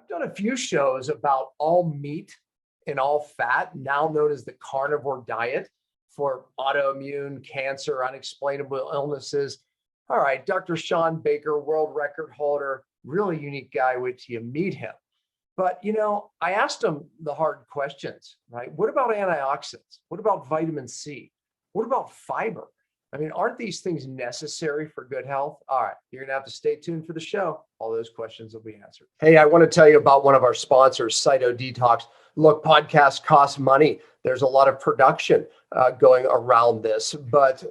done a few shows about all meat and all fat, now known as the carnivore diet for autoimmune, cancer, unexplainable illnesses. All right, Dr. Shawn Baker, world record holder, really unique guy. Wait till you meet him. But, I asked him the hard questions, right? What about antioxidants? What about vitamin C? What about fiber? I mean, aren't these things necessary for good health? All right, you're going to have to stay tuned for the show. All those questions will be answered. Hey, I want to tell you about one of our sponsors, Cyto Detox. Look, podcasts cost money. There's a lot of production going around this, but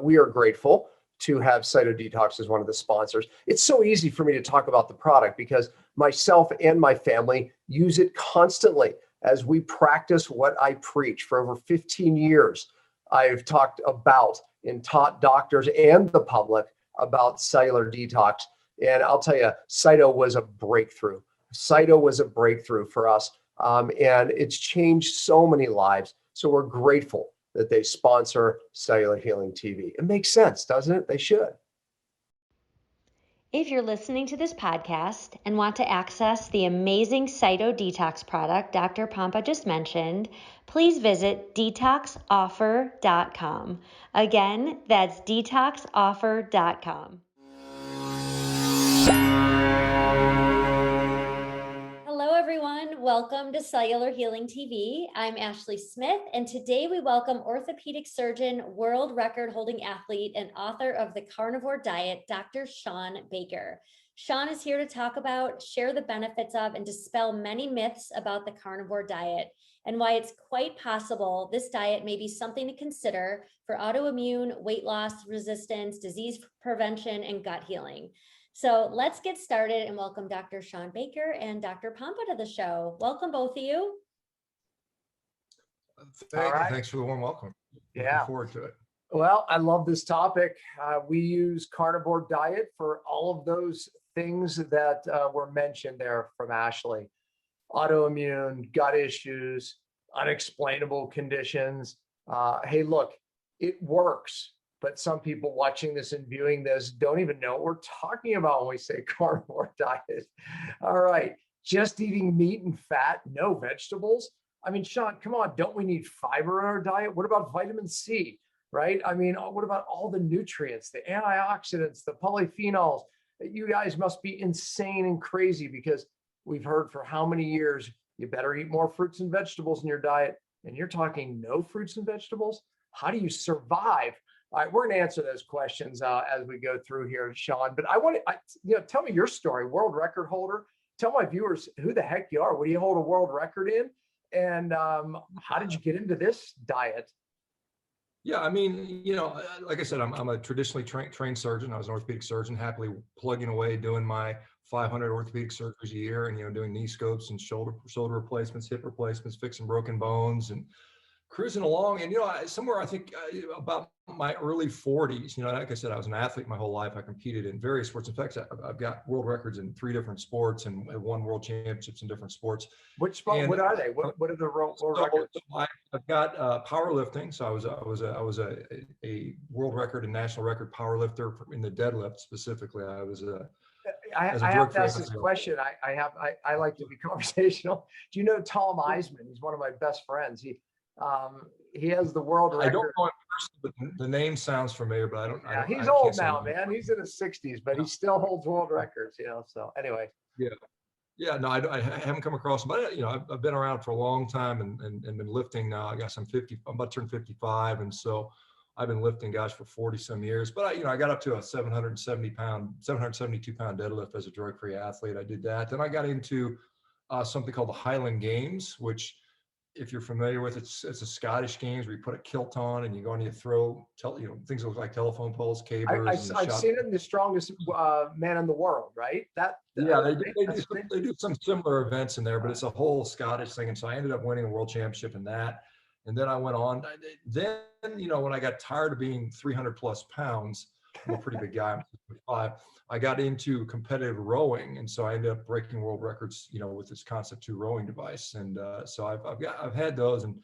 we are grateful to have Cyto Detox as one of the sponsors. It's so easy for me to talk about the product because myself and my family use it constantly as we practice what I preach. For over 15 years, I've talked about and taught doctors and the public about cellular detox. And I'll tell you, Cyto was a breakthrough. Cyto was a breakthrough for us. And it's changed so many lives. So we're grateful that they sponsor Cellular Healing TV. It makes sense, doesn't it? They should. If you're listening to this podcast and want to access the amazing Cyto Detox product Dr. Pompa just mentioned, please visit detoxoffer.com. Again, that's detoxoffer.com. Hello, everyone. Welcome to Cellular Healing TV. I'm Ashley Smith, and today we welcome orthopedic surgeon, world record holding athlete, and author of the Carnivore Diet, Dr. Shawn Baker. Shawn is here to talk about, share the benefits of, and dispel many myths about the carnivore diet and why it's quite possible this diet may be something to consider for autoimmune, weight loss, resistance, disease prevention, and gut healing. So let's get started and welcome Dr. Shawn Baker and Dr. Pompa to the show. Welcome, both of you. Thanks for the warm welcome. Yeah. Looking forward to it. Well, I love this topic. We use carnivore diet for all of those things that were mentioned there from Ashley. Autoimmune, gut issues, unexplainable conditions. Hey, look, it works. But some people watching this and viewing this don't even know what we're talking about when we say carnivore diet. All right, just eating meat and fat, no vegetables. I mean, Shawn, come on, don't we need fiber in our diet? What about vitamin C, right? I mean, what about all the nutrients, the antioxidants, the polyphenols? You guys must be insane and crazy because we've heard for how many years, you better eat more fruits and vegetables in your diet. And you're talking no fruits and vegetables? How do you survive? All right, we're going to answer those questions as we go through here, Shawn. But I want to, tell me your story, world record holder. Tell my viewers who the heck you are. What do you hold a world record in? And how did you get into this diet? Yeah, I mean, like I said, I'm a traditionally trained surgeon. I was an orthopedic surgeon, happily plugging away, doing my 500 orthopedic surgeries a year, and doing knee scopes and shoulder replacements, hip replacements, fixing broken bones, and cruising along. And somewhere I think about my early 40s, like I said, I was an athlete my whole life. I competed in various sports. In fact, I've got world records in 3 different sports and won world championships in different sports. Which sport? And what are they? What are the world records? I've got powerlifting. So I was a world record and national record powerlifter in the deadlift specifically. I have to ask this question. I like to be conversational. Do you know Tom Eisman? He's one of my best friends. He has the world record. I don't know him personally, but the name sounds familiar, but I don't. Yeah, he's old now, man. He's in his 60s, but he still holds world records. So anyway. Yeah. No, I haven't come across him, but I've been around for a long time and been lifting now. I guess I'm about to turn 55, and so I've been lifting, for 40 some years. But I got up to a 772 pound deadlift as a drug-free athlete. I did that. Then I got into something called the Highland Games, which, if you're familiar with it, it's a Scottish games where you put a kilt on and you go and you throw, things that look like telephone poles, cables. I've seen him, the strongest man in the world, right? They do some similar events in there, but it's a whole Scottish thing. And so I ended up winning a world championship in that. And then I went on. Then, when I got tired of being 300 plus pounds, I'm a pretty big guy, I'm 65. I got into competitive rowing, and so I ended up breaking world records, with this Concept 2 rowing device. And so I've had those, and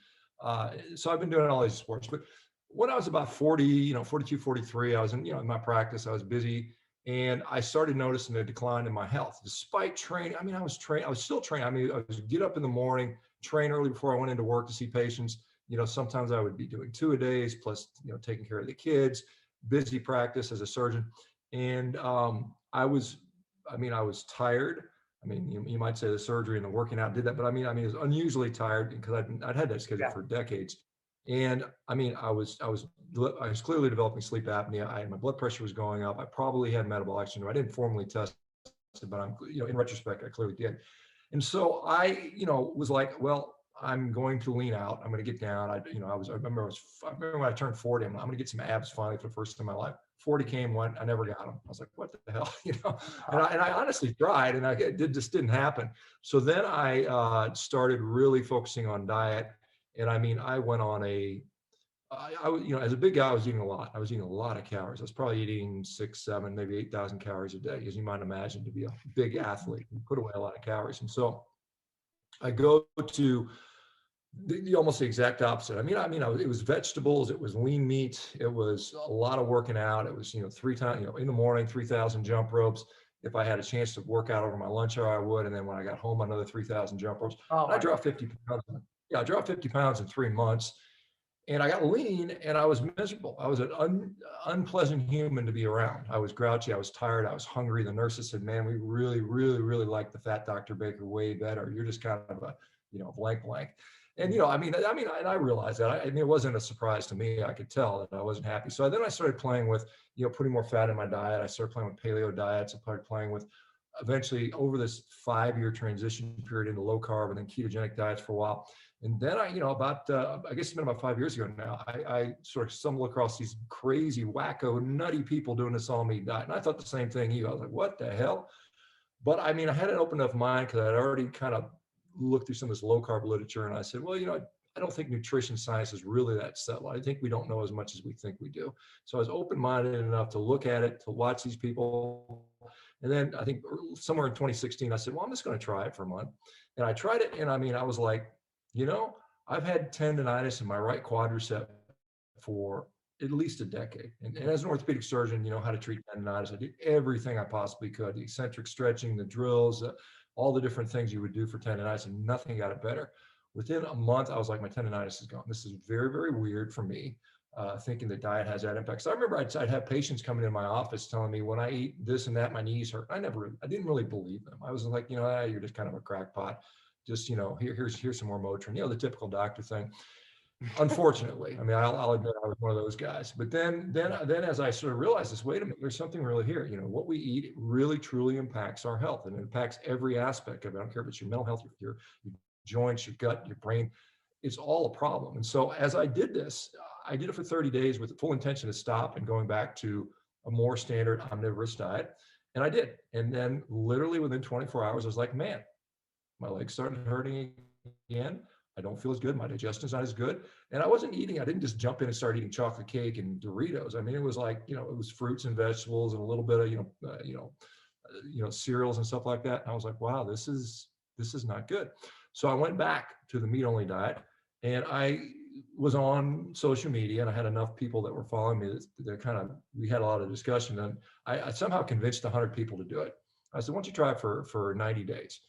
so I've been doing all these sports. But when I was about 40, 42, 43, I was in my practice. I was busy, And I started noticing a decline in my health, despite training. I mean, I was still training. I mean, I would get up in the morning, train early before I went into work to see patients. Sometimes I would be doing 2-a-days plus, taking care of the kids, busy practice as a surgeon. And I was tired. I mean, you might say the surgery and the working out did that, but I was unusually tired because I'd had that schedule for decades. And I mean, I was clearly developing sleep apnea. My blood pressure was going up. I probably had metabolic syndrome. I didn't formally test it, but in retrospect, I clearly did. And so I, was like, well, I'm going to lean out. I'm going to get down. I remember when I turned 40, I'm going to get some abs finally for the first time in my life. 40 came, went, I never got them. I was like, what the hell, And I honestly tried, and it just didn't happen. So then I started really focusing on diet. And I went on as a big guy, I was eating a lot. I was eating a lot of calories. I was probably eating 6, 7, maybe 8,000 calories a day, as you might imagine, to be a big athlete. You put away a lot of calories. And so I go to almost the exact opposite. It was vegetables, it was lean meat, it was a lot of working out. It was, 3 times, in the morning, 3,000 jump ropes. If I had a chance to work out over my lunch hour, I would. And then when I got home, another 3,000 jump ropes. I dropped 50 pounds. I dropped 50 pounds in 3 months, and I got lean, and I was miserable. I was an unpleasant human to be around. I was grouchy. I was tired. I was hungry. The nurses said, man, we really, really, really like the fat Dr. Baker way better. You're just kind of a, blank. And, and I realized that. It wasn't a surprise to me. I could tell that I wasn't happy. So then I started playing with, putting more fat in my diet. I started playing with paleo diets. I started playing with, eventually over this 5-year transition period into low carb and then ketogenic diets for a while. And then I guess it's been about 5 years ago now, I sort of stumbled across these crazy, wacko, nutty people doing this all meat diet. And I thought the same thing. I was like, what the hell? But I had an open enough mind because I'd already kind of looked through some of this low carb literature. And I said, well, I don't think nutrition science is really that settled. I think we don't know as much as we think we do. So I was open-minded enough to look at it, to watch these people. And then I think somewhere in 2016, I said, well, I'm just going to try it for a month. And I tried it. And I was like, I've had tendonitis in my right quadricep for at least a decade. And as an orthopedic surgeon, how to treat tendonitis. I did everything I possibly could, the eccentric stretching, the drills, all the different things you would do for tendonitis, and nothing got it better. Within a month, I was like, my tendonitis is gone. This is very, very weird for me, thinking that diet has that impact. So I remember I'd have patients coming in my office telling me, when I eat this and that, my knees hurt. I didn't really believe them. I was like, you're just kind of a crackpot. Just, here's some more Motrin, the typical doctor thing. Unfortunately, I'll admit I was one of those guys. But then as I sort of realized this, wait a minute, there's something really here. What we eat really truly impacts our health, and it impacts every aspect of it. I don't care if it's your mental health, your joints, your gut, your brain. It's all a problem. And so as I did this, I did it for 30 days with the full intention to stop and going back to a more standard omnivorous diet. And I did. And then literally within 24 hours, I was like, man, my legs started hurting again. I don't feel as good. My digestion's not as good. And I didn't just jump in and start eating chocolate cake and Doritos. It was like, it was fruits and vegetables and a little bit of, cereals and stuff like that. And I was like, wow, this is not good. So I went back to the meat-only diet, and I was on social media, and I had enough people that were following me that we had a lot of discussion, and I somehow convinced 100 people to do it. I said, why don't you try it for 90 days?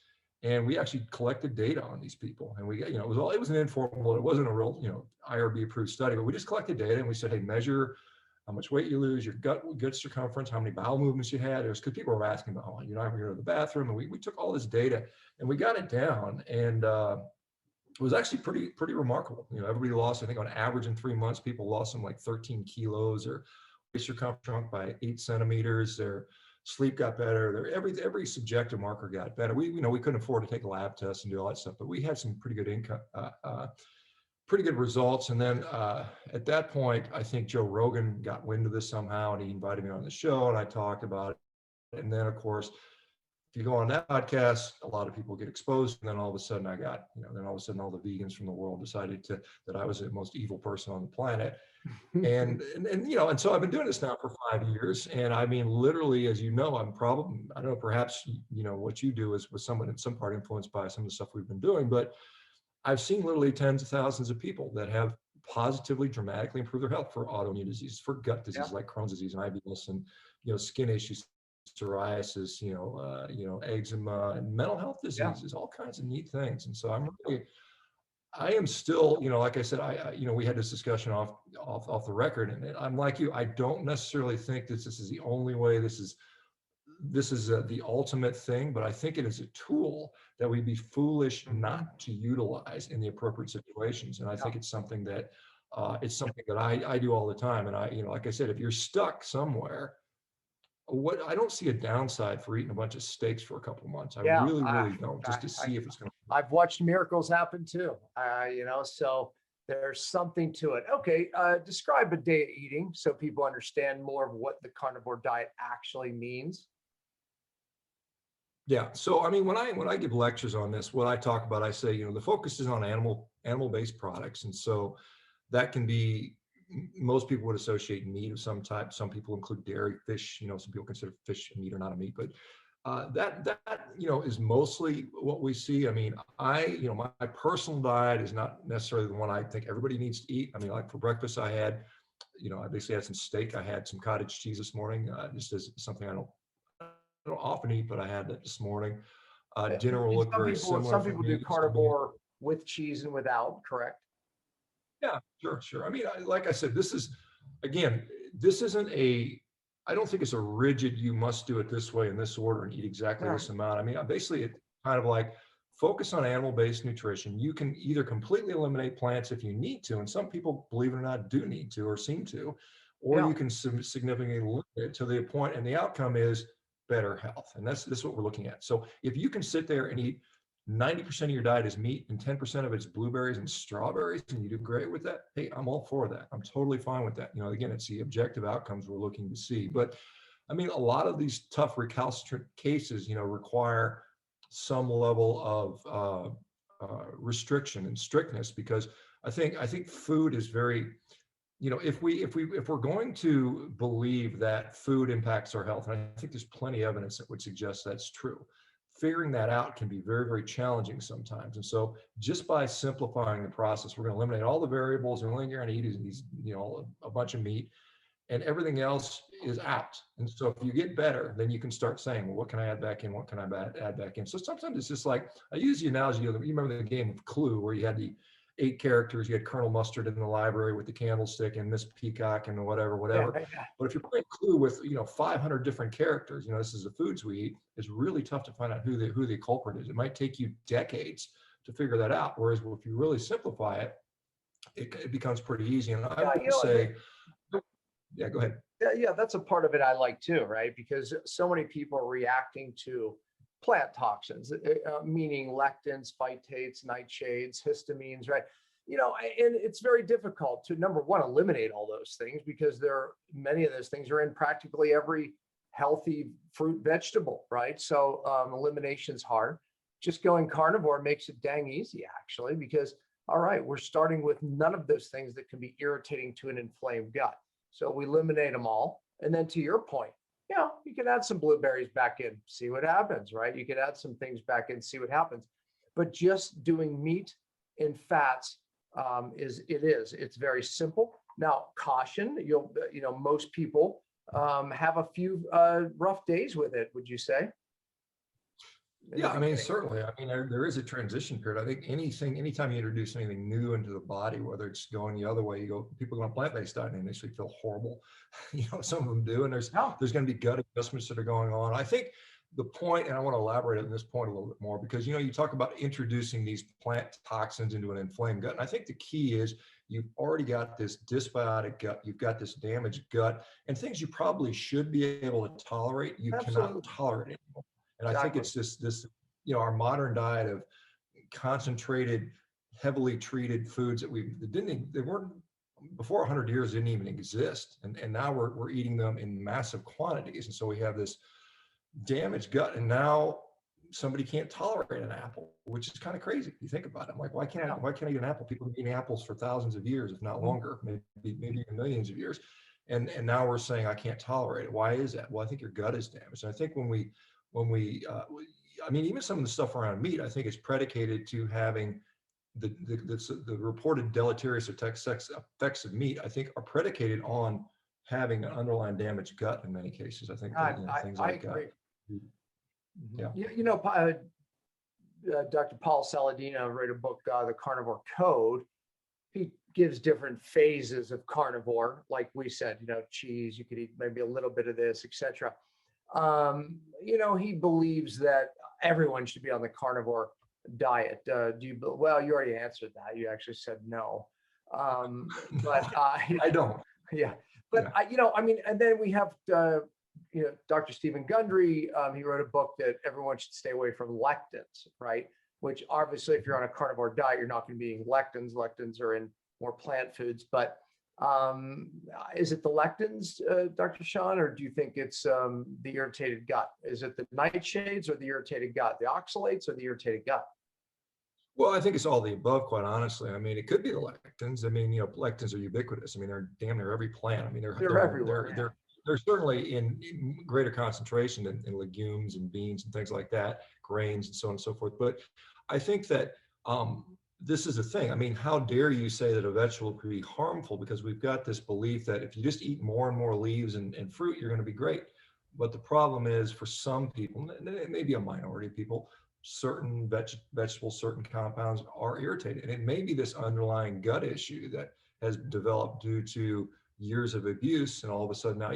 And we actually collected data on these people, and we got, it was an informal, it wasn't a real, IRB approved study, but we just collected data, and we said, hey, measure how much weight you lose, your gut circumference, how many bowel movements you had. It was because people were asking about, you're not going to go to the bathroom. And we took all this data and we got it down, and it was actually pretty remarkable. Everybody lost, I think on average in 3 months, people lost some like 13 kilos, or waist circumference shrunk by 8 centimeters. Their sleep got better. Every subjective marker got better. We couldn't afford to take a lab test and do all that stuff, but we had some pretty good pretty good results. And then at that point, I think Joe Rogan got wind of this somehow, and he invited me on the show, and I talked about it. And then, of course, if you go on that podcast, a lot of people get exposed. And then all of a sudden all the vegans from the world decided that I was the most evil person on the planet. And so I've been doing this now for 5 years. And literally, as you know, I'm probably, I don't know, perhaps, what you do is with someone in some part influenced by some of the stuff we've been doing, but I've seen literally tens of thousands of people that have positively, dramatically improved their health for autoimmune diseases, for gut disease like Crohn's disease and IBS, and skin issues, psoriasis, eczema, and mental health diseases, all kinds of neat things. And so I am still, like I said, we had this discussion off the record, and I'm like you. I don't necessarily think this is the only way. This is the ultimate thing, but I think it is a tool that we'd be foolish not to utilize in the appropriate situations. And I think it's something that I do all the time. And like I said, if you're stuck somewhere, I don't see a downside for eating a bunch of steaks for a couple of months. I really don't, just to see if it's going to. I've watched miracles happen too. So there's something to it. Okay, describe a day of eating so people understand more of what the carnivore diet actually means. Yeah. So, I mean, when I give lectures on this, what I talk about, I say, the focus is on animal-based products. And so that can be, most people would associate meat of some type. Some people include dairy, fish, some people consider fish meat or not a meat, but that is mostly what we see. I mean, my personal diet is not necessarily the one I think everybody needs to eat. I mean, like for breakfast, I basically had some steak. I had some cottage cheese this morning, just as something I don't often eat, but I had that this morning. Dinner will look very similar. Some people do carnivore with cheese and without, correct? Yeah, sure. I mean, like I said, this isn't I don't think it's a rigid, you must do it this way in this order and eat exactly this amount. I mean, basically it's kind of like focus on animal-based nutrition. You can either completely eliminate plants if you need to, and some people, believe it or not, do need to or seem to, or you can significantly limit it to the point, and the outcome is better health. And this is what we're looking at. So if you can sit there and eat 90% of your diet is meat and 10% of it's blueberries and strawberries, and you do great with that, hey, I'm all for that. I'm totally fine with that. Again, it's the objective outcomes we're looking to see. But I mean, a lot of these tough recalcitrant cases, require some level of restriction and strictness, because I think food is very, if we're going to believe that food impacts our health, and I think there's plenty of evidence that would suggest that's true, figuring that out can be very, very challenging sometimes. And so just by simplifying the process, we're going to eliminate all the variables, and only you're going to eat is these, a bunch of meat, and everything else is out. And so if you get better, then you can start saying, well, what can I add back in? What can I add back in? So sometimes it's just like, I use the analogy of, you remember the game of Clue, where you had the 8 characters, you had Colonel Mustard in the library with the candlestick and Miss Peacock and whatever. Yeah. But if you're playing Clue with 500 different characters, this is the foods we eat, it's really tough to find out who the culprit is. It might take you decades to figure that out. Whereas if you really simplify it, it becomes pretty easy. And I would say, yeah, go ahead. Yeah, that's a part of it I like too, right? Because so many people are reacting to plant toxins, meaning lectins, phytates, nightshades, histamines, right? And it's very difficult to, number one, eliminate all those things, because many of those things are in practically every healthy fruit, vegetable, right? So elimination's hard. Just going carnivore makes it dang easy, actually, because, all right, we're starting with none of those things that can be irritating to an inflamed gut. So we eliminate them all. And then to your point, you can add some blueberries back in, see what happens, right? You can add some things back in, see what happens. But just doing meat and fats it's very simple. Now, caution, most people have a few rough days with it, would you say? Yeah, I mean, certainly. I mean, there is a transition period. I think anytime you introduce anything new into the body, whether it's going the other way, people go on plant-based diet and they initially feel horrible. Some of them do, and there's going to be gut adjustments that are going on. I think the point, and I want to elaborate on this point a little bit more, because you talk about introducing these plant toxins into an inflamed gut, and I think the key is you've already got this dysbiotic gut, you've got this damaged gut, and things you probably should be able to tolerate, you cannot tolerate anymore. And I think it's this, our modern diet of concentrated, heavily treated foods that they weren't before 100 years, didn't even exist. And now we're eating them in massive quantities. And so we have this damaged gut, and now somebody can't tolerate an apple, which is kind of crazy. You think about it. I'm like, why can't I eat an apple? People have been eating apples for thousands of years, if not longer, maybe even millions of years. And now we're saying I can't tolerate it. Why is that? Well, I think your gut is damaged. And I think when we even some of the stuff around meat, I think is predicated to having the reported deleterious effects of meat, I think are predicated on having an underlying damaged gut in many cases. I think that, things I like agree. Yeah. Dr. Paul Saladino wrote a book, The Carnivore Code. He gives different phases of carnivore, like we said, cheese, you could eat maybe a little bit of this, etc. He believes that everyone should be on the carnivore diet. Well, you already answered that. You actually said no. But I don't. Yeah. But and then we have Dr. Stephen Gundry. He wrote a book that everyone should stay away from lectins, right? Which obviously, if you're on a carnivore diet, you're not going to be eating lectins. Lectins are in more plant foods. But is it the lectins, Dr. Shawn, or do you think it's the irritated gut? Is it the nightshades or the irritated gut? The oxalates or the irritated gut? Well, I think it's all the above, quite honestly. I mean, it could be the lectins. I mean, lectins are ubiquitous. I mean, they're damn near every plant. I mean, They're everywhere. They're certainly in greater concentration in legumes and beans and things like that, grains and so on and so forth. But I think that this is a thing. I mean, how dare you say that a vegetable could be harmful, because we've got this belief that if you just eat more and more leaves and fruit, you're going to be great. But the problem is, for some people, it may be a minority of people, certain vegetables, certain compounds are irritated. And it may be this underlying gut issue that has developed due to years of abuse. And all of a sudden now,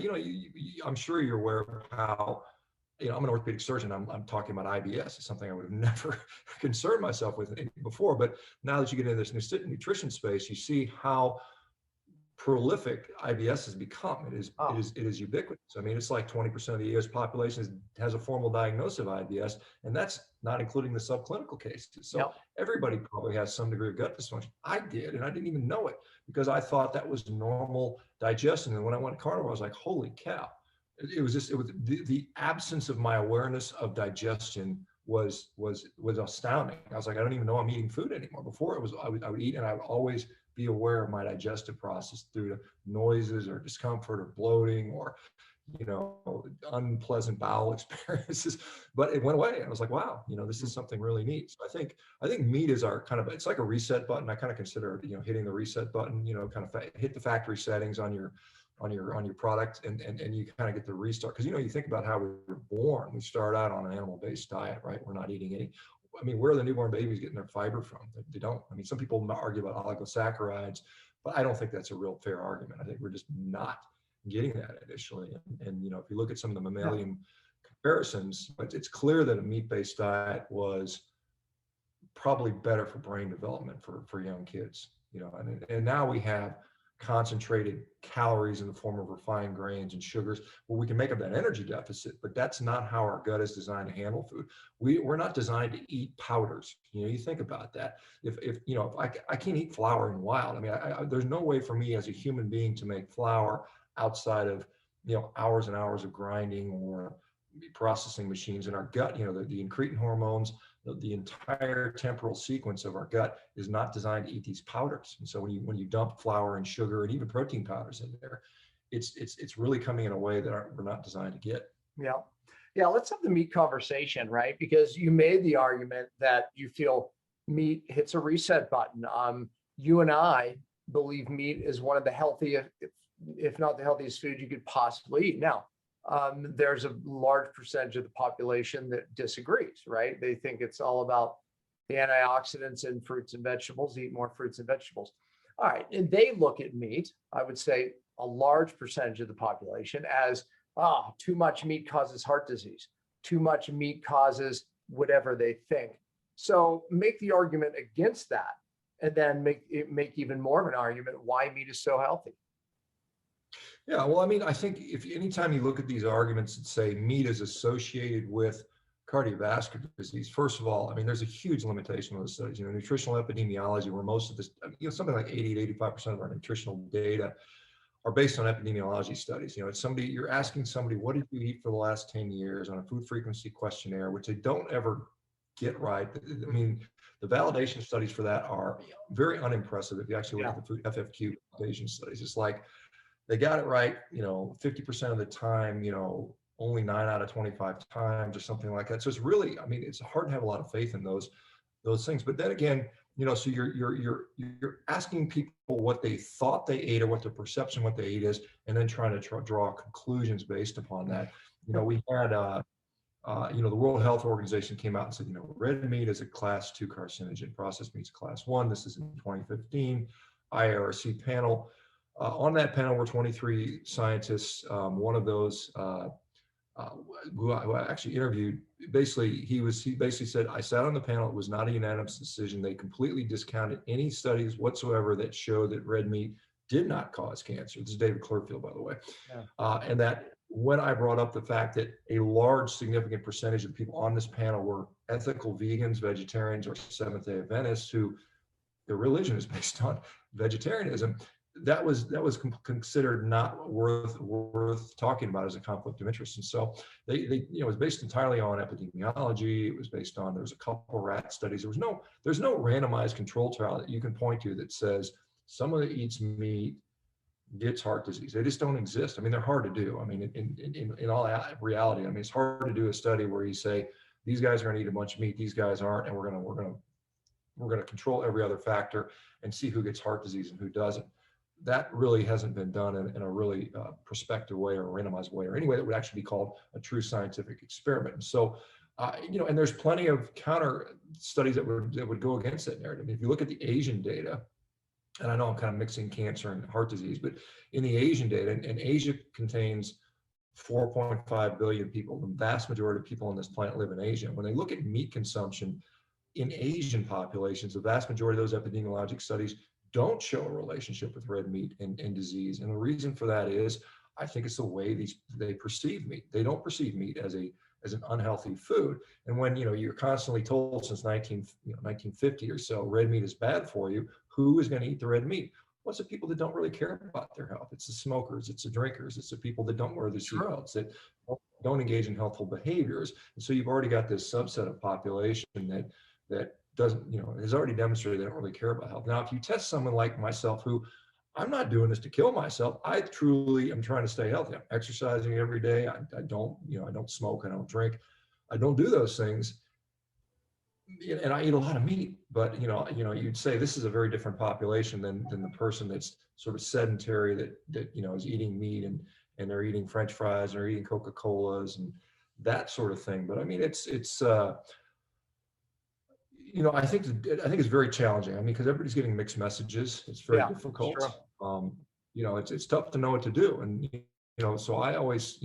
I'm sure you're aware of how, I'm an orthopedic surgeon. I'm talking about IBS. It's something I would have never concerned myself with before. But now that you get into this nutrition space, you see how prolific IBS has become. It is ubiquitous. I mean, it's like 20% of the U.S. population has a formal diagnosis of IBS, and that's not including the subclinical cases. So everybody probably has some degree of gut dysfunction. I did, and I didn't even know it, because I thought that was normal digestion. And when I went carnivore, I was like, holy cow. It was the absence of my awareness of digestion was astounding. I was like, I don't even know I'm eating food anymore. Before, I would eat, and I would always be aware of my digestive process through the noises or discomfort or bloating or unpleasant bowel experiences. But it went away. I was like, wow, this is something really neat. So I think meat is our it's like a reset button. I kind of consider hitting the reset button, kind of hit the factory settings on your product, and you kind of get the restart. Because you think about how we were born. We start out on an animal-based diet, right? We're not eating any. I mean, where are the newborn babies getting their fiber from? They don't. I mean, some people argue about oligosaccharides, but I don't think that's a real fair argument. I think we're just not getting that initially. And if you look at some of the mammalian comparisons, but it's clear that a meat-based diet was probably better for brain development for young kids. And now we have concentrated calories in the form of refined grains and sugars, where we can make up that energy deficit, but that's not how our gut is designed to handle food. We're not designed to eat powders. You think about that. If I can't eat flour in wild. I mean, there's no way for me as a human being to make flour outside of hours and hours of grinding or processing machines in our gut. The incretin hormones, the entire temporal sequence of our gut is not designed to eat these powders. And so when you dump flour and sugar and even protein powders in there, it's really coming in a way that we're not designed to get. Yeah. Let's have the meat conversation, right? Because you made the argument that you feel meat hits a reset button. You and I believe meat is one of the healthiest, if not the healthiest food you could possibly eat. Now, there's a large percentage of the population that disagrees, right? They think it's all about the antioxidants in fruits and vegetables, eat more fruits and vegetables. All right. And they look at meat, I would say a large percentage of the population, as too much meat causes heart disease. Too much meat causes whatever they think. So make the argument against that, and then make even more of an argument why meat is so healthy. Yeah, well, I mean, I think anytime you look at these arguments that say meat is associated with cardiovascular disease, first of all, I mean, there's a huge limitation of the studies. Nutritional epidemiology, where most of this, something like 80 to 85% of our nutritional data are based on epidemiology studies. It's you're asking somebody, what did you eat for the last 10 years on a food frequency questionnaire, which they don't ever get right. I mean, the validation studies for that are very unimpressive. If you actually look at the food FFQ validation studies, it's like, they got it right, 50% of the time, only 9 out of 25 times or something like that. So it's really, I mean, it's hard to have a lot of faith in those. those things. But then again, so you're asking people what they thought they ate or what their perception what they ate is, and then trying to draw conclusions based upon that. We had the World Health Organization came out and said, red meat is a class 2 carcinogen, processed meat's class 1. This is in 2015, IARC panel. On that panel were 23 scientists. One of those who I actually interviewed, he basically said, I sat on the panel. It was not a unanimous decision. They completely discounted any studies whatsoever that showed that red meat did not cause cancer. This is David Clearfield, by the way. Yeah. And that when I brought up the fact that a large significant percentage of the people on this panel were ethical vegans, vegetarians, or Seventh-day Adventists who their religion is based on vegetarianism, that was considered not worth talking about as a conflict of interest. And so they it was based entirely on epidemiology. It was based on, there's a couple of rat studies. There's no randomized control trial that you can point to that says someone that eats meat gets heart disease. They just don't exist. I mean, they're hard to do. I mean, in all reality, I mean, it's hard to do a study where you say these guys are going to eat a bunch of meat, these guys aren't, and we're going to control every other factor and see who gets heart disease and who doesn't. That really hasn't been done in a really prospective way or a randomized way or any way that would actually be called a true scientific experiment. And so, and there's plenty of counter studies that would go against that narrative. If you look at the Asian data, and I know I'm kind of mixing cancer and heart disease, but in the Asian data, and Asia contains 4.5 billion people. The vast majority of people on this planet live in Asia. When they look at meat consumption in Asian populations, the vast majority of those epidemiologic studies don't show a relationship with red meat and disease. And the reason for that is, I think it's the way they perceive meat. They don't perceive meat as an unhealthy food. And when you're constantly told since 1950 or so, red meat is bad for you, who is going to eat the red meat? Well, it's the people that don't really care about their health. It's the smokers, it's the drinkers, it's the people that don't wear their seatbelts, that don't engage in healthful behaviors. And so you've already got this subset of population that doesn't, has already demonstrated they don't really care about health. Now, if you test someone like myself, who I'm not doing this to kill myself, I truly am trying to stay healthy. I'm exercising every day. I don't smoke, I don't drink, I don't do those things. And I eat a lot of meat, but you'd say this is a very different population than the person that's sort of sedentary that is eating meat and they're eating French fries and they're eating Coca-Colas and that sort of thing. But I mean, it's I think it's very challenging. I mean, because everybody's getting mixed messages. It's very difficult. Sure. It's tough to know what to do. And so I always,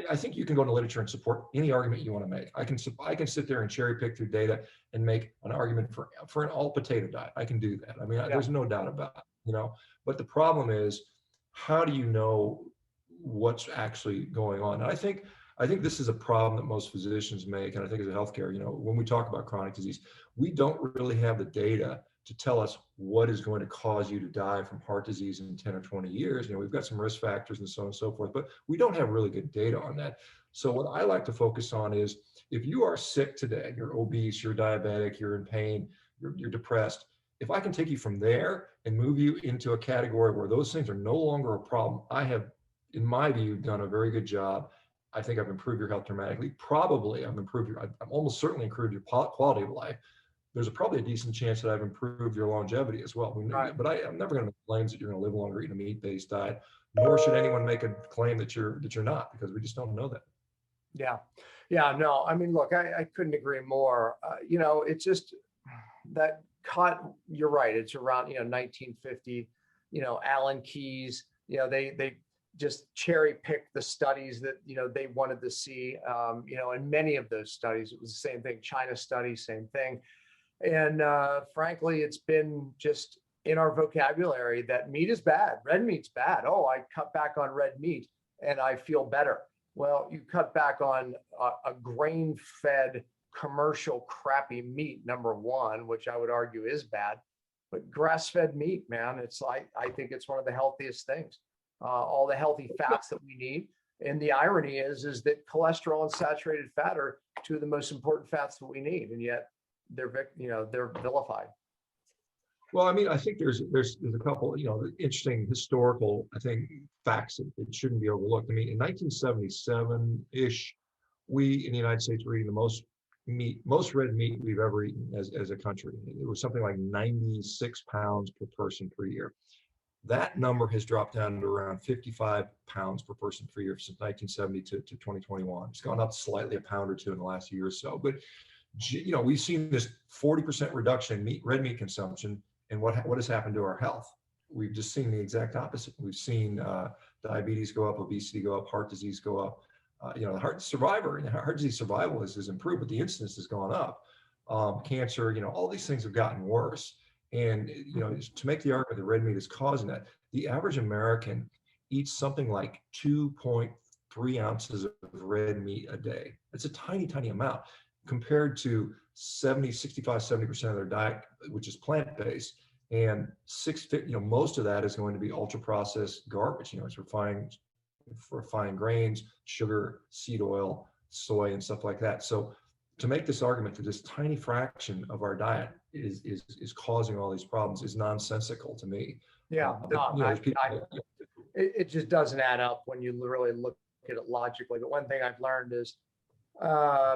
I think you can go into literature and support any argument you want to make. I can sit there and cherry pick through data and make an argument for an all potato diet. I can do that. I mean, there's no doubt about it, but the problem is, how do you know what's actually going on? And I think this is a problem that most physicians make. And I think as a healthcare, when we talk about chronic disease, we don't really have the data to tell us what is going to cause you to die from heart disease in 10 or 20 years. We've got some risk factors and so on and so forth, but we don't have really good data on that. So what I like to focus on is, if you are sick today, you're obese, you're diabetic, you're in pain, you're depressed, if I can take you from there and move you into a category where those things are no longer a problem, I have, in my view, done a very good job. I think I've improved your health dramatically. Probably I'm almost certainly improved your quality of life. There's probably a decent chance that I've improved your longevity as well. Right. But I'm never going to make claims that you're going to live longer eating a meat-based diet, nor should anyone make a claim that you're not, because we just don't know that. Yeah, no, I mean, look, I couldn't agree more. It's just that you're right. It's around, 1950, Alan Keyes, they just cherry picked the studies that, they wanted to see, and many of those studies, it was the same thing. China study, same thing. And frankly, it's been just in our vocabulary that meat is bad. Red meat's bad. Oh, I cut back on red meat and I feel better. Well, you cut back on a grain-fed commercial crappy meat, number one, which I would argue is bad, but grass-fed meat, man, I think it's one of the healthiest things. All the healthy fats that we need. And the irony is that cholesterol and saturated fat are two of the most important fats that we need, and yet they're vilified. Well, I mean, I think there's a couple, interesting historical, I think, facts that shouldn't be overlooked. I mean, in 1977-ish, we in the United States were eating the most meat, most red meat we've ever eaten as a country. It was something like 96 pounds per person per year. That number has dropped down to around 55 pounds per person per year since 1970 to 2021. It's gone up slightly a pound or two in the last year or so. But we've seen this 40% reduction in red meat consumption, and what has happened to our health? We've just seen the exact opposite. We've seen diabetes go up, obesity go up, heart disease go up. The heart disease survival has improved, but the incidence has gone up. Cancer, all these things have gotten worse. And to make the argument that red meat is causing that, the average American eats something like 2.3 ounces of red meat a day. It's a tiny, tiny amount compared to 65-70% of their diet, which is plant-based. And most of that is going to be ultra-processed garbage. It's refined grains, sugar, seed oil, soy, and stuff like that. So to make this argument that this tiny fraction of our diet is causing all these problems is nonsensical to me. Yeah, it just doesn't add up when you really look at it logically. But one thing I've learned is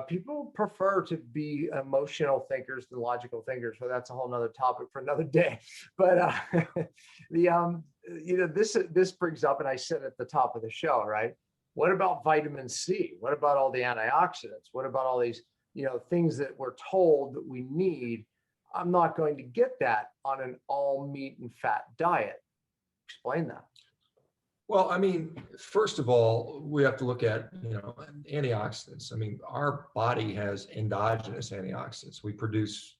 people prefer to be emotional thinkers than logical thinkers. So that's a whole nother topic for another day. But this brings up, and I said at the top of the show, right? What about vitamin C? What about all the antioxidants? What about all these, things that we're told that we need? I'm not going to get that on an all meat and fat diet. Explain that. Well, first of all, we have to look at, antioxidants. Our body has endogenous antioxidants. We produce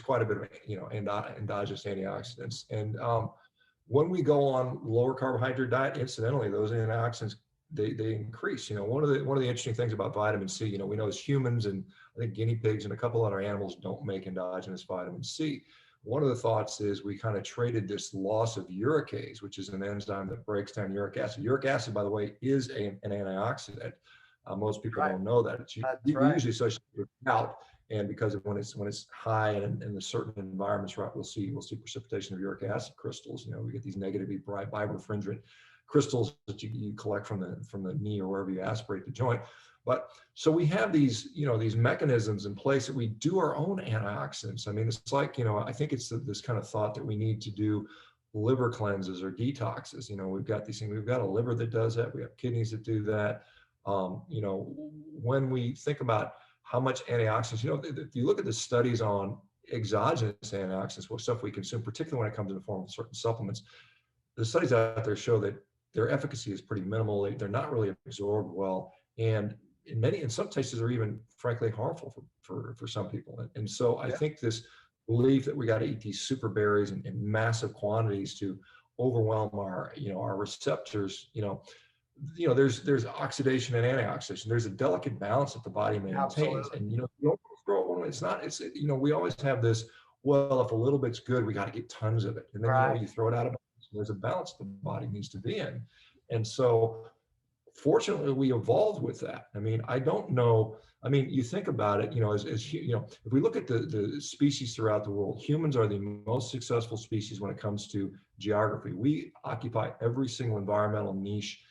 quite a bit of, endogenous antioxidants. And when we go on lower carbohydrate diet, incidentally, those antioxidants, they increase. One of the interesting things about vitamin C, we know as humans, and I think guinea pigs and a couple other animals don't make endogenous vitamin C. One of the thoughts is we kind of traded this loss of uricase, which is an enzyme that breaks down uric acid. Uric acid, by the way, is an antioxidant. Most people don't know that. It's usually associated with gout, and because of when it's high and in certain environments, right, we'll see precipitation of uric acid crystals. We get these negatively birefringent crystals that you collect from the knee or wherever you aspirate the joint. But so we have these, these mechanisms in place that we do our own antioxidants. It's like, I think it's this kind of thought that we need to do liver cleanses or detoxes. We've got these things, we've got a liver that does that. We have kidneys that do that. When we think about how much antioxidants, if you look at the studies on exogenous antioxidants, what stuff we consume, particularly when it comes in the form of certain supplements, the studies out there show that their efficacy is pretty minimal. They're not really absorbed well. And in some cases are even frankly harmful for some people. And so I think this belief that we got to eat these super berries in massive quantities to overwhelm our receptors, there's oxidation and antioxidation. There's a delicate balance that the body maintains. Absolutely. And you don't throw it. We always have this, well, if a little bit's good, we got to get tons of it. And then you throw it out of balance. There's a balance the body needs to be in. And so fortunately, we evolved with that. I don't know. You think about it, if we look at the species throughout the world, humans are the most successful species when it comes to geography. We occupy every single environmental niche,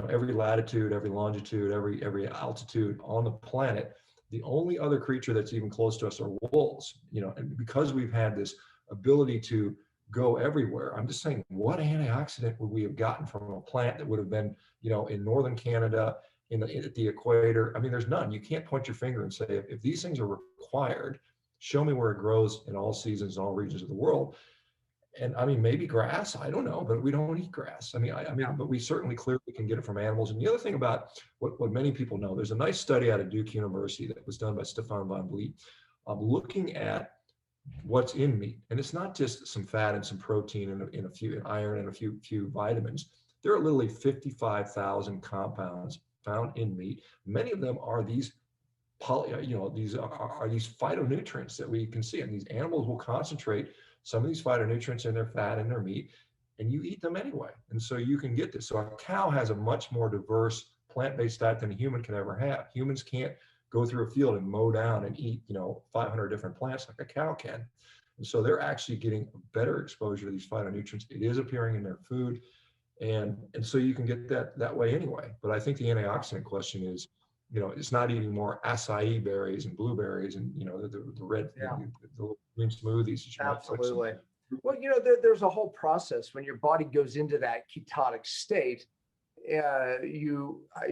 every latitude, every longitude, every altitude on the planet. The only other creature that's even close to us are wolves, and because we've had this ability to go everywhere. I'm just saying, what antioxidant would we have gotten from a plant that would have been, in northern Canada, at the equator? There's none. You can't point your finger and say, if these things are required, show me where it grows in all seasons and all regions of the world. And maybe grass, I don't know, but we don't eat grass. But we certainly clearly can get it from animals. And the other thing about what many people know, there's a nice study out of Duke University that was done by Stefan von Vliet, looking at what's in meat. And it's not just some fat and some protein and a few iron and a few vitamins. There are literally 55,000 compounds found in meat. Many of them are these these phytonutrients that we can see. And these animals will concentrate some of these phytonutrients in their fat and their meat, and you eat them anyway. And so you can get this. So a cow has a much more diverse plant-based diet than a human can ever have. Humans can't go through a field and mow down and eat, 500 different plants like a cow can. And so they're actually getting a better exposure to these phytonutrients. It is appearing in their food. And so you can get that way anyway. But I think the antioxidant question is, it's not eating more acai berries and blueberries and, the red, Yeah. the green smoothies. That you might fix them. Absolutely. Well, there's a whole process when your body goes into that ketotic state.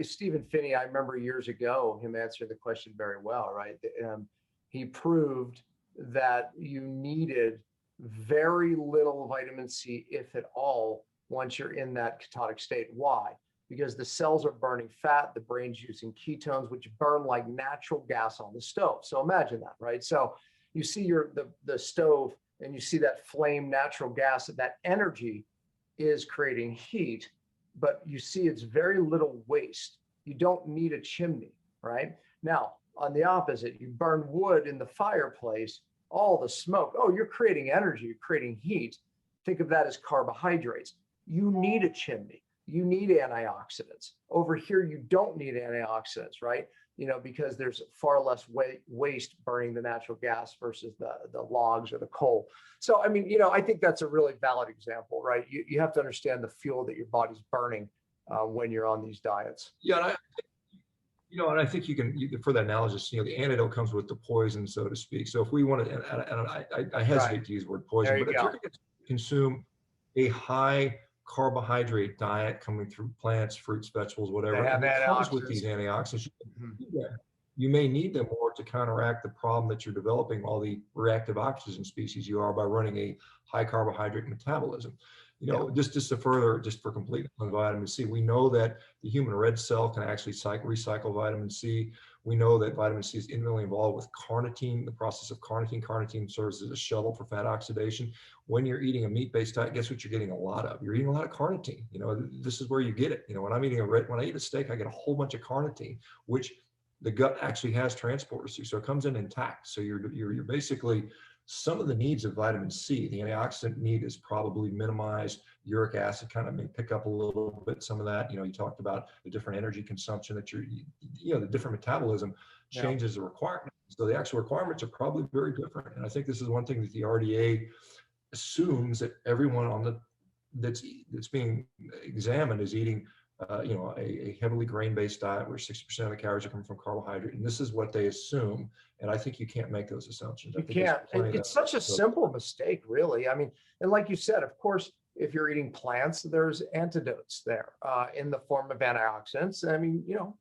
Stephen Finney, I remember years ago, him answering the question very well, right? He proved that you needed very little vitamin C, if at all, once you're in that ketotic state. Why? Because the cells are burning fat, the brain's using ketones, which burn like natural gas on the stove. So imagine that, right? So you see the stove and you see that flame natural gas, that energy is creating heat, but you see it's very little waste. You don't need a chimney, right? Now, on the opposite, you burn wood in the fireplace, all the smoke. Oh, you're creating energy, you're creating heat. Think of that as carbohydrates. You need a chimney. You need antioxidants. Over here, you don't need antioxidants, right? Because there's far less waste burning the natural gas versus the logs or the coal. So, I think that's a really valid example, right? You have to understand the fuel that your body's burning when you're on these diets. Yeah, and I think you can, for that analogy, the antidote comes with the poison, so to speak. So if we want to, and I hesitate to use the word poison, but if you're going to consume a high carbohydrate diet coming through plants, fruits, vegetables, whatever, and it comes with these antioxidants, you may need them more to counteract the problem that you're developing all the reactive oxygen species you are by running a high carbohydrate metabolism. Just for completeness on vitamin C, we know that the human red cell can actually recycle vitamin C. We know that vitamin C is intimately involved with carnitine, the process of carnitine. Carnitine serves as a shuttle for fat oxidation. When you're eating a meat-based diet, guess what you're getting a lot of? You're eating a lot of carnitine. This is where you get it. When I eat a steak, I get a whole bunch of carnitine, which the gut actually has transporters to. So it comes in intact. So you're basically, some of the needs of vitamin C, the antioxidant need is probably minimized. Uric acid kind of may pick up a little bit, some of that. You talked about the different energy consumption that the different metabolism changes the requirement. So the actual requirements are probably very different. And I think this is one thing that the RDA assumes, that everyone that's being examined is eating a heavily grain-based diet where 60% of the calories are coming from carbohydrate. And this is what they assume. And I think you can't make those assumptions. You can't. It's such a simple mistake, really. And like you said, of course, if you're eating plants, there's antidotes there in the form of antioxidants.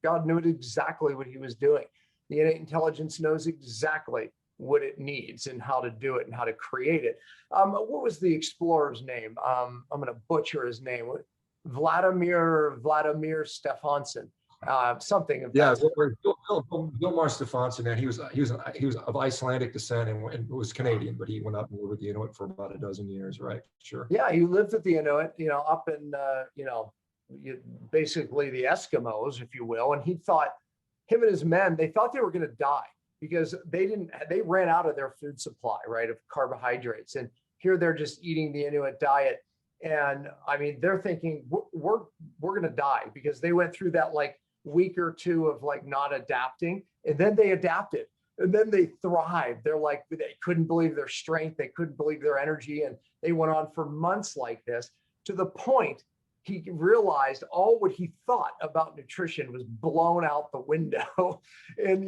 God knew exactly what he was doing. The innate intelligence knows exactly what it needs and how to do it and how to create it. What was the explorer's name? I'm going to butcher his name. Vladimir Stefansson, something of that. Vilmar Stefansson, and he was of Icelandic descent and was Canadian, but he went up and lived with the Inuit for about a dozen years, right? Sure. Yeah, he lived with the Inuit, up in basically the Eskimos, if you will. And he thought, him and his men, they thought they were going to die because they ran out of their food supply, right, of carbohydrates. And here they're just eating the Inuit diet. And they're thinking we're going to die, because they went through that week or two of not adapting, and then they adapted, and then they thrived. They're they couldn't believe their strength. They couldn't believe their energy. And they went on for months like this, to the point he realized all what he thought about nutrition was blown out the window. And,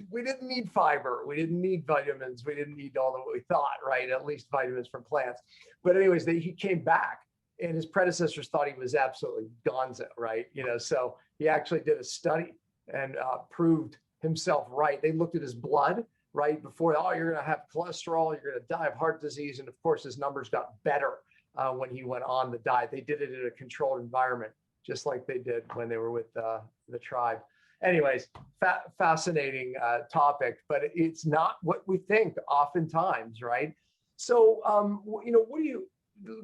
we didn't need fiber. We didn't need vitamins. We didn't need all of what we thought, right? At least vitamins from plants. But anyways, he came back, and his predecessors thought he was absolutely gonzo, right? So he actually did a study and proved himself right. They looked at his blood right before, you're going to have cholesterol, you're going to die of heart disease. And of course, his numbers got better when he went on the diet. They did it in a controlled environment, just like they did when they were with the tribe. Anyways, fascinating topic, but it's not what we think oftentimes, right? So, what do you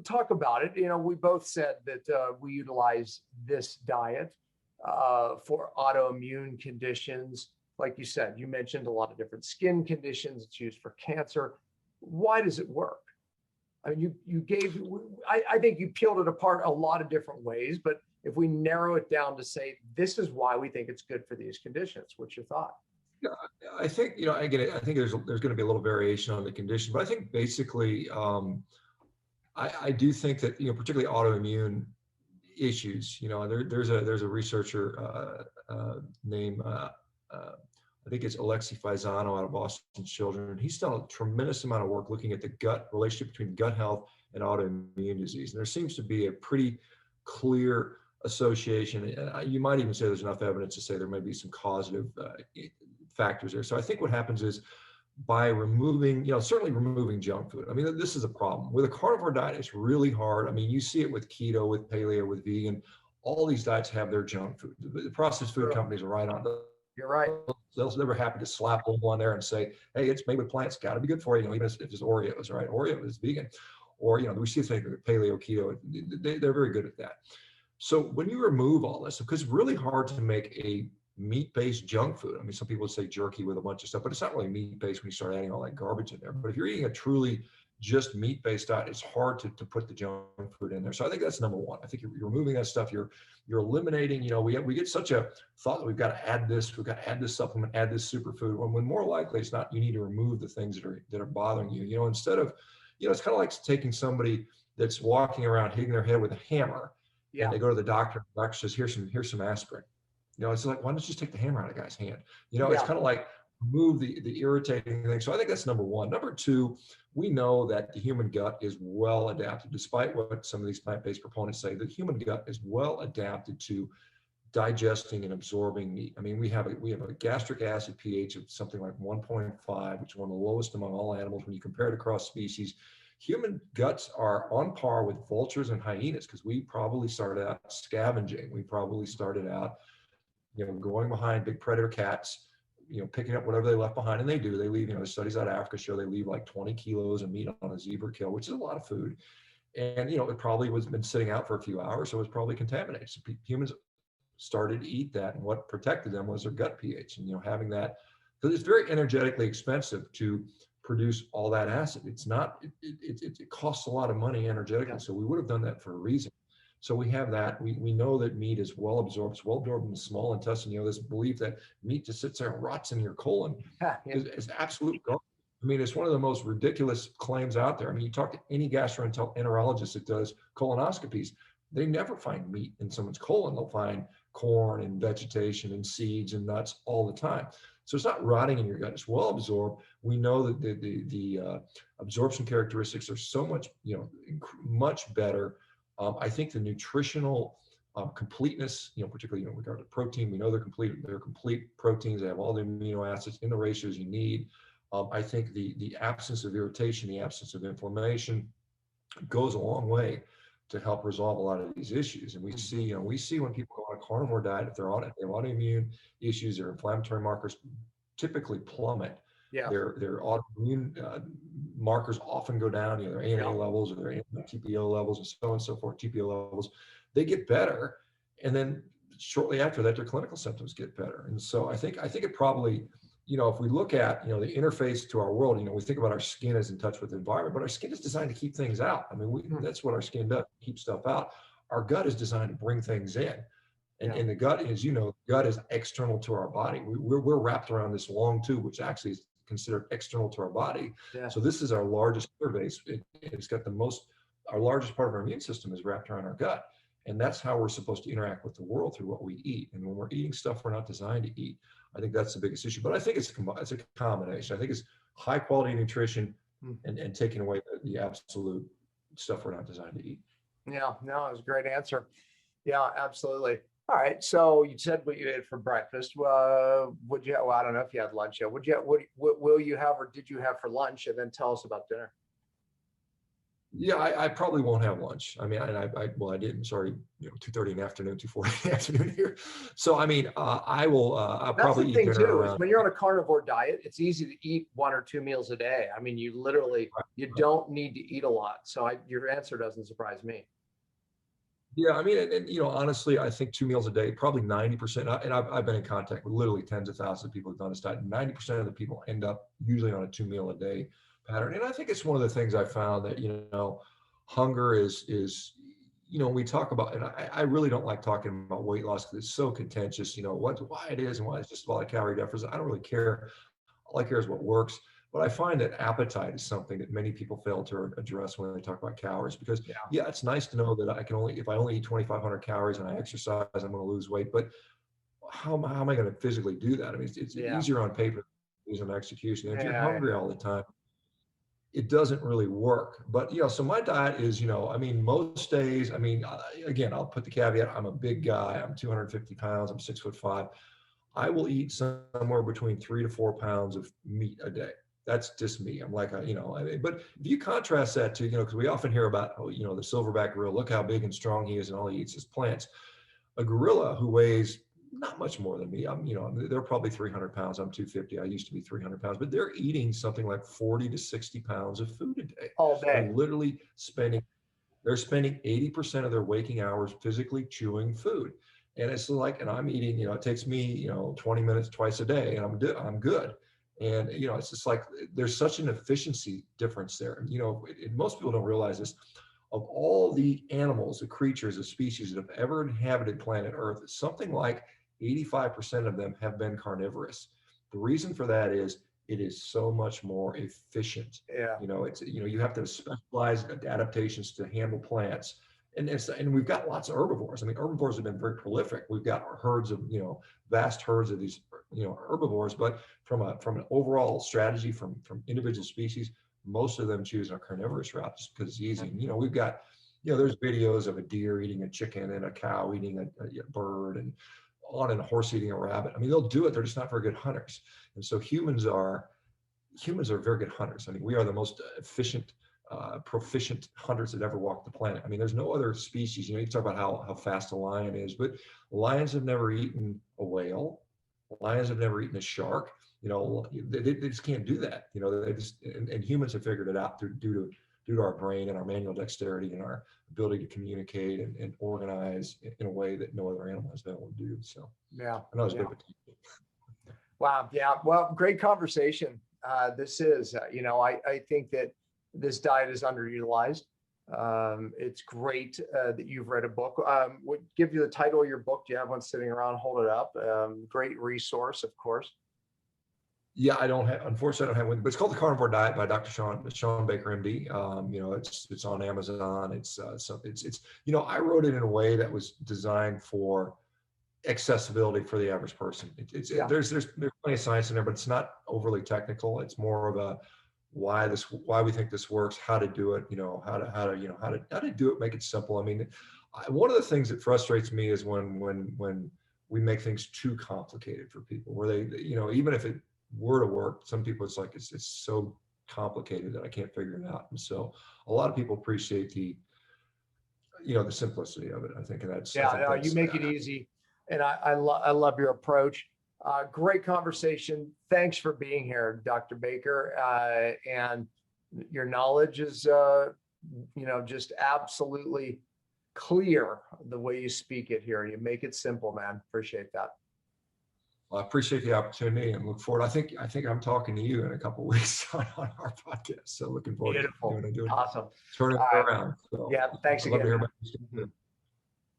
talk about it? We both said that we utilize this diet for autoimmune conditions. Like you said, you mentioned a lot of different skin conditions. It's used for cancer. Why does it work? You gave, I think you peeled it apart a lot of different ways, but if we narrow it down to say, this is why we think it's good for these conditions, what's your thought? Yeah, I think, again, I think there's going to be a little variation on the condition, but I think basically, I do think that, particularly autoimmune issues, there's a researcher named I think it's Alexi Faisano out of Boston Children. He's done a tremendous amount of work looking at the gut relationship between gut health and autoimmune disease. And there seems to be a pretty clear association. And you might even say there's enough evidence to say there may be some causative factors there. So I think what happens is by removing, certainly removing junk food. I mean, this is a problem. With a carnivore diet, it's really hard. I mean, you see it with keto, with paleo, with vegan. All these diets have their junk food. The processed food companies are right on. You're right. They'll never happy to slap a label on there and say, hey, it's made with plants, got to be good for you, even if it's Oreos, right? Oreo is vegan. Or, we see things like paleo, keto, they're very good at that. So when you remove all this, because it's really hard to make a meat-based junk food. I mean, some people say jerky with a bunch of stuff, but it's not really meat-based when you start adding all that garbage in there. But if you're eating a truly just meat-based diet, it's hard to put the junk food in there. So I think that's number one. I think you're removing that stuff. You're eliminating, we get such a thought that we've got to add this, supplement, add this superfood, when more likely it's not. You need to remove the things that are bothering you. Instead of, it's kind of like taking somebody that's walking around hitting their head with a hammer, and they go to the doctor, and the doctor says, here's some aspirin. It's like, why don't you just take the hammer out of the guy's hand? It's kind of like remove the irritating thing. So I think that's number one. Number two, we know that the human gut is well adapted, despite what some of these plant-based proponents say. The human gut is well adapted to digesting and absorbing meat. I mean, we have a gastric acid pH of something like 1.5, which is one of the lowest among all animals when you compare it across species. Human guts are on par with vultures and hyenas because we probably started out scavenging. We probably started out, going behind big predator cats, picking up whatever they left behind, and they do. They leave, studies out of Africa show they leave like 20 kilos of meat on a zebra kill, which is a lot of food. And, it probably was been sitting out for a few hours, so it was probably contaminated. So humans started to eat that, and what protected them was their gut pH. And, having that, because it's very energetically expensive to produce all that acid. It's not, it costs a lot of money energetically. So we would have done that for a reason. So we have that. We know that meat is well absorbed. It's well absorbed in the small intestine. This belief that meat just sits there and rots in your colon is absolute garbage. I mean, it's one of the most ridiculous claims out there. I mean, you talk to any gastroenterologist that does colonoscopies, they never find meat in someone's colon. They'll find corn and vegetation and seeds and nuts all the time. So it's not rotting in your gut. It's well absorbed. We know that the absorption characteristics are so much, much better. I think the nutritional completeness, particularly with regard to protein, we know they're complete proteins. They have all the amino acids in the ratios you need. I think the absence of irritation, the absence of inflammation goes a long way to help resolve a lot of these issues. And we see when people go on a carnivore diet, if they have autoimmune issues, their inflammatory markers typically plummet. Yeah. Their autoimmune markers often go down, their ANA levels or their TPO levels and so on and so forth, TPO levels, they get better. And then shortly after that, their clinical symptoms get better. And so I think it probably, if we look at, the interface to our world, we think about our skin as in touch with the environment, but our skin is designed to keep things out. I mean, that's what our skin does, keep stuff out. Our gut is designed to bring things in. And the gut, as gut is external to our body. We're wrapped around this long tube, which actually is considered external to our body. Yeah. So this is our largest interface. It's got our largest part of our immune system is wrapped around our gut. And that's how we're supposed to interact with the world, through what we eat. And when we're eating stuff we're not designed to eat, I think that's the biggest issue. But I think it's a combination. I think it's high quality nutrition and taking away the absolute stuff we're not designed to eat. Yeah, no, it was a great answer. Yeah, absolutely. All right. So you said what you ate for breakfast. Would you? Well, I don't know if you had lunch yet. What will you have, or did you have for lunch? And then tell us about dinner. Yeah, I probably won't have lunch. I mean, I didn't. Sorry, 2:30 in the afternoon, 2:40 in the afternoon here. So I mean, I will. I'll probably eat dinner. That's the thing too. Is when you're on a carnivore diet, it's easy to eat 1 or 2 meals a day. I mean, you literally don't need to eat a lot. So your answer doesn't surprise me. Yeah, I mean, and honestly, I think 2 meals a day, probably 90%. And I've been in contact with literally tens of thousands of people who've done this diet. 90% of the people end up usually on a 2 meal a day pattern. And I think it's one of the things I found that, hunger is, we talk about, and I really don't like talking about weight loss because it's so contentious, why it is and why it's just about a calorie deficit. I don't really care. All I care is what works. But I find that appetite is something that many people fail to address when they talk about calories, because it's nice to know that if I only eat 2,500 calories and I exercise, I'm going to lose weight. But how am I going to physically do that? I mean, it's Yeah. easier on paper, easier on execution. If you're Yeah. hungry all the time, it doesn't really work. But, so my diet is, I mean, most days, I mean, again, I'll put the caveat, I'm a big guy, I'm 250 pounds, I'm 6'5". I will eat somewhere between 3 to 4 pounds of meat a day. That's just me. I'm like, but if you contrast that to, because we often hear about, the silverback gorilla, look how big and strong he is and all he eats is plants. A gorilla who weighs not much more than me, they're probably 300 pounds. I'm 250. I used to be 300 pounds, but they're eating something like 40 to 60 pounds of food a day. All day. They're literally spending 80% of their waking hours physically chewing food. And it's like, and I'm eating, it takes me, 20 minutes twice a day, and I'm good. And, it's just like, there's such an efficiency difference there. And most people don't realize this. Of all the animals, the creatures, the species that have ever inhabited planet Earth, something like 85% of them have been carnivorous. The reason for that is it is so much more efficient. Yeah. You have to have specialized adaptations to handle plants. And we've got lots of herbivores. I mean, herbivores have been very prolific. We've got herds of, vast herds of these, herbivores, but from an overall strategy from individual species, most of them choose a carnivorous route just because it's easy. And, we've got, there's videos of a deer eating a chicken and a cow eating a bird and a horse eating a rabbit. I mean, they'll do it. They're just not very good hunters. And so humans are very good hunters. I mean, we are the most efficient, proficient hunters that ever walked the planet. I mean, there's no other species, you talk about how fast a lion is, but lions have never eaten a whale. Lions have never eaten a shark. They just can't do that. They just, and humans have figured it out due to our brain and our manual dexterity and our ability to communicate and organize in a way that no other animal has been able to do. So Yeah. I know it's a bit of a Wow. Yeah. Well, great conversation. This is, I think that this diet is underutilized. It's great that you've read a book. Would give you the title of your book. Do you have one sitting around? Hold it up. Great resource, of course. Yeah, unfortunately, I don't have one, but it's called The Carnivore Diet by Dr. Shawn Baker, MD. It's on Amazon. It's I wrote it in a way that was designed for accessibility for the average person. There's plenty of science in there, but it's not overly technical. It's more of a why we think this works, how to do it, how to do it, make it simple. I mean, one of the things that frustrates me is when we make things too complicated for people, where they, even if it were to work, some people it's like it's so complicated that I can't figure it out. And so a lot of people appreciate the simplicity of it, I think. And that's, you make it easy. And I love your approach. Great conversation. Thanks for being here, Dr. Baker. And your knowledge is, just absolutely clear the way you speak it here. You make it simple, man. Appreciate that. Well, I appreciate the opportunity and look forward. I think I'm talking to you in a couple of weeks on our podcast. So looking forward Beautiful. to doing Awesome. turning it around. So yeah. Thanks again. Love to hear about you.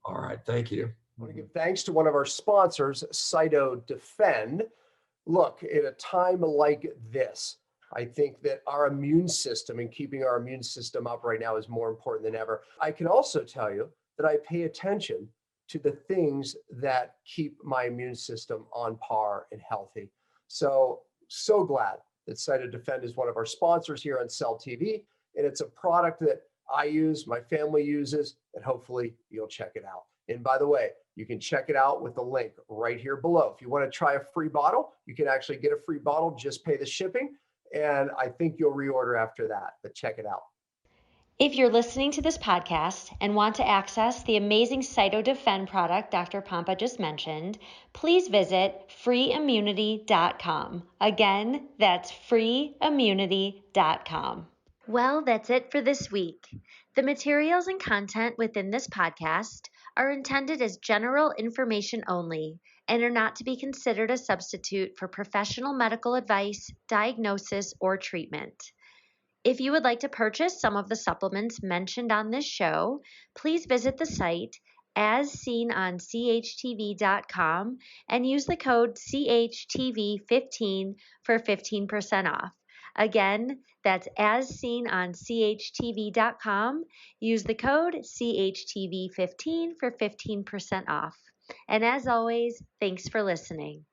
All right. Thank you. I want to give thanks to one of our sponsors, Defend. Look, at a time like this, I think that our immune system and keeping our immune system up right now is more important than ever. I can also tell you that I pay attention to the things that keep my immune system on par and healthy. So glad that Defend is one of our sponsors here on Cell TV. And it's a product that I use, my family uses, and hopefully you'll check it out. And by the way, you can check it out with the link right here below. If you want to try a free bottle, you can actually get a free bottle, just pay the shipping. And I think you'll reorder after that, but check it out. If you're listening to this podcast and want to access the amazing Defend product Dr. Pompa just mentioned, please visit freeimmunity.com. Again, that's freeimmunity.com. Well, that's it for this week. The materials and content within this podcast are intended as general information only and are not to be considered a substitute for professional medical advice, diagnosis, or treatment. If you would like to purchase some of the supplements mentioned on this show, please visit the site asseenonCHTV.com and use the code CHTV15 for 15% off. Again, that's asseenonCHTV.com. Use the code CHTV15 for 15% off. And as always, thanks for listening.